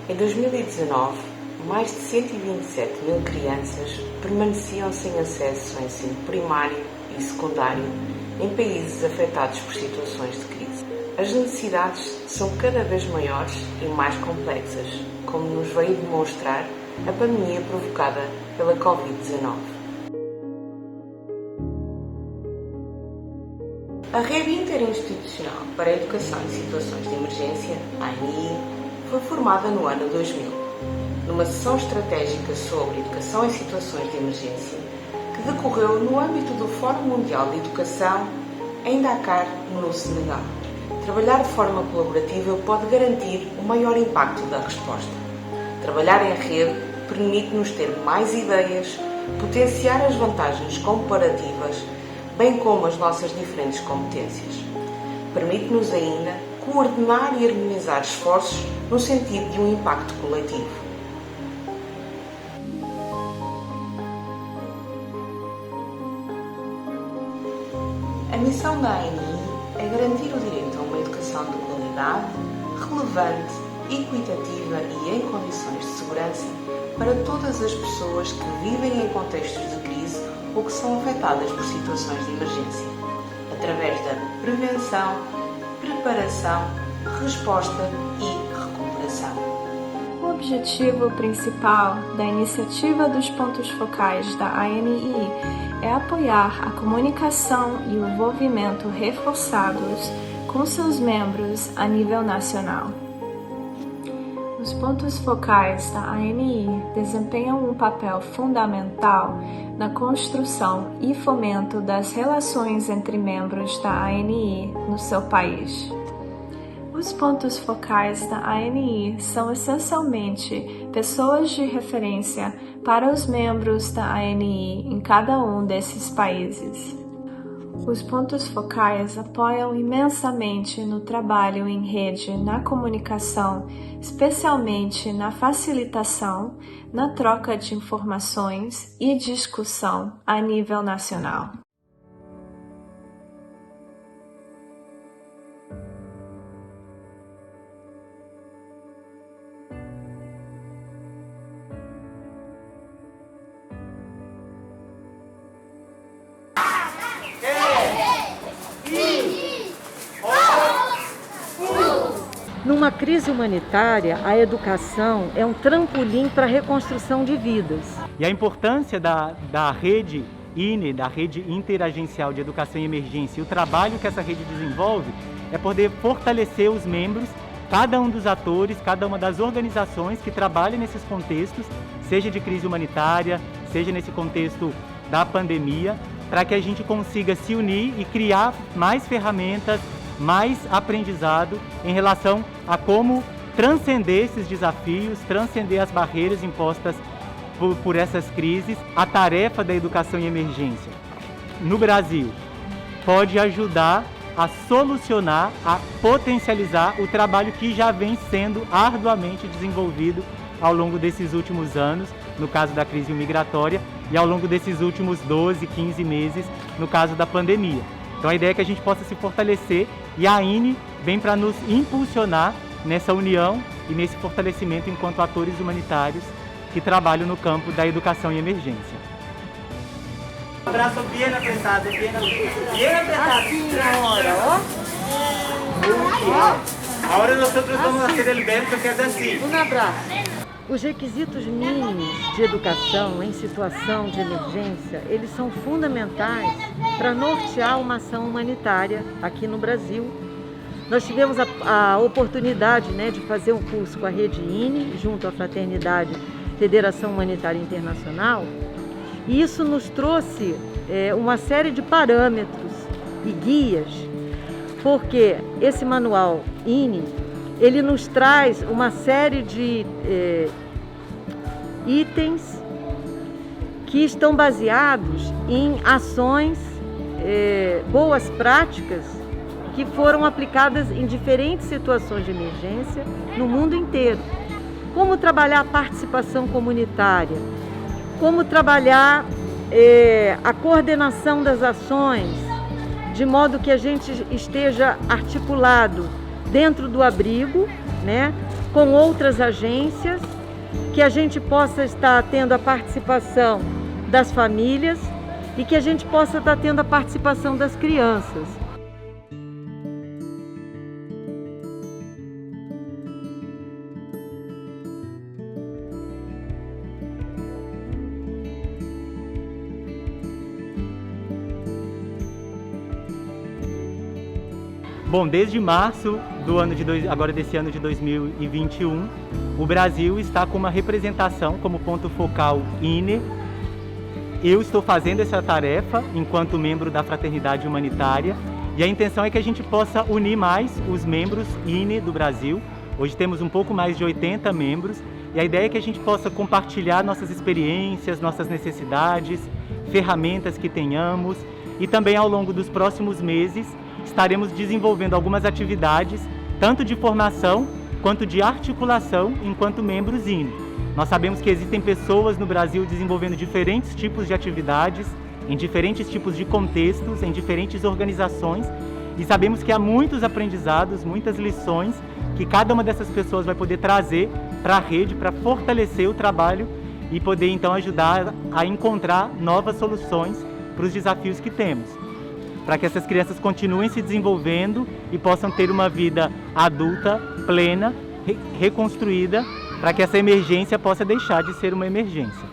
Em 2019, mais de 127 mil crianças permaneciam sem acesso ao ensino primário e secundário em países afetados por situações de crise. As necessidades são cada vez maiores e mais complexas, como nos veio demonstrar a pandemia provocada pela Covid-19. A Rede Interinstitucional para a Educação em Situações de Emergência, ANI, foi formada no ano 2000, numa sessão estratégica sobre educação em situações de emergência, que decorreu no âmbito do Fórum Mundial de Educação em Dakar, no Senegal. Trabalhar de forma colaborativa pode garantir o maior impacto da resposta. Trabalhar em rede permite-nos ter mais ideias, potenciar as vantagens comparativas, bem como as nossas diferentes competências. Permite-nos ainda coordenar e harmonizar esforços no sentido de um impacto coletivo. A missão da ANI é garantir o direito a uma educação de qualidade, relevante, equitativa e em condições de segurança para todas as pessoas que vivem em contextos de crise ou que são afetadas por situações de emergência, através da prevenção, preparação, resposta e recuperação. O objetivo principal da iniciativa dos pontos focais da ANI é apoiar a comunicação e o envolvimento reforçados com seus membros a nível nacional. Os pontos focais da ANI desempenham um papel fundamental na construção e fomento das relações entre membros da ANI no seu país. Os pontos focais da ANI são essencialmente pessoas de referência para os membros da ANI em cada um desses países. Os pontos focais apoiam imensamente no trabalho em rede, na comunicação, especialmente na facilitação, na troca de informações e discussão a nível nacional. Numa crise humanitária, a educação é um trampolim para a reconstrução de vidas. E a importância da rede INE, da Rede Interagencial de Educação em Emergência, e o trabalho que essa rede desenvolve é poder fortalecer os membros, cada um dos atores, cada uma das organizações que trabalham nesses contextos, seja de crise humanitária, seja nesse contexto da pandemia, para que a gente consiga se unir e criar mais ferramentas, mais aprendizado em relação a como transcender esses desafios, transcender as barreiras impostas por essas crises. A tarefa da educação em emergência no Brasil pode ajudar a solucionar, a potencializar o trabalho que já vem sendo arduamente desenvolvido ao longo desses últimos anos, no caso da crise migratória, e ao longo desses últimos 12, 15 meses, no caso da pandemia. Então a ideia é que a gente possa se fortalecer e a INE vem para nos impulsionar nessa união e nesse fortalecimento enquanto atores humanitários que trabalham no campo da educação em emergência. Abraço bem apertado, bem apertado. Assim, agora, ó. Agora nós vamos fazer o verso que é assim. Um abraço. Os requisitos mínimos de educação em situação de emergência, eles são fundamentais para nortear uma ação humanitária aqui no Brasil. Nós tivemos a oportunidade, de fazer um curso com a Rede INE, junto à Fraternidade Federação Humanitária Internacional, e isso nos trouxe uma série de parâmetros e guias, porque esse manual INE, ele nos traz uma série de itens que estão baseados em ações, boas práticas que foram aplicadas em diferentes situações de emergência no mundo inteiro. Como trabalhar a participação comunitária, como trabalhar a coordenação das ações, de modo que a gente esteja articulado dentro do abrigo, com outras agências, que a gente possa estar tendo a participação das famílias e que a gente possa estar tendo a participação das crianças. Bom, desde março desse ano de 2021, o Brasil está com uma representação como ponto focal INE. Eu estou fazendo essa tarefa enquanto membro da Fraternidade Humanitária e a intenção é que a gente possa unir mais os membros INE do Brasil. Hoje temos um pouco mais de 80 membros e a ideia é que a gente possa compartilhar nossas experiências, nossas necessidades, ferramentas que tenhamos e também ao longo dos próximos meses estaremos desenvolvendo algumas atividades, tanto de formação quanto de articulação enquanto membros INE. Nós sabemos que existem pessoas no Brasil desenvolvendo diferentes tipos de atividades, em diferentes tipos de contextos, em diferentes organizações, e sabemos que há muitos aprendizados, muitas lições que cada uma dessas pessoas vai poder trazer para a rede, para fortalecer o trabalho e poder então ajudar a encontrar novas soluções para os desafios que temos, para que essas crianças continuem se desenvolvendo e possam ter uma vida adulta, plena, reconstruída, para que essa emergência possa deixar de ser uma emergência.